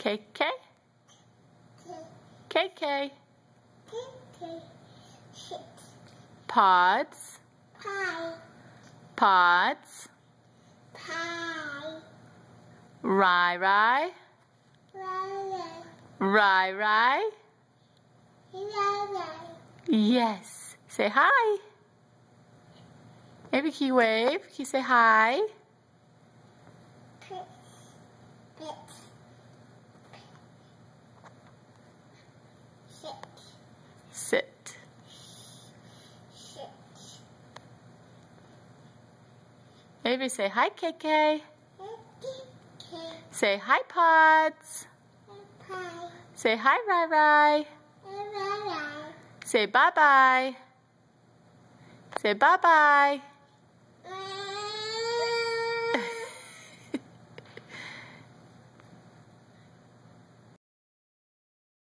KK. KK. Pods. Pods. Rai. Rai. Yes. Say hi. Maybe can you wave? Can you say hi? Sit. Maybe say hi, KK. Say hi, Pods. Say hi, Rai. Say bye-bye. Say bye-bye.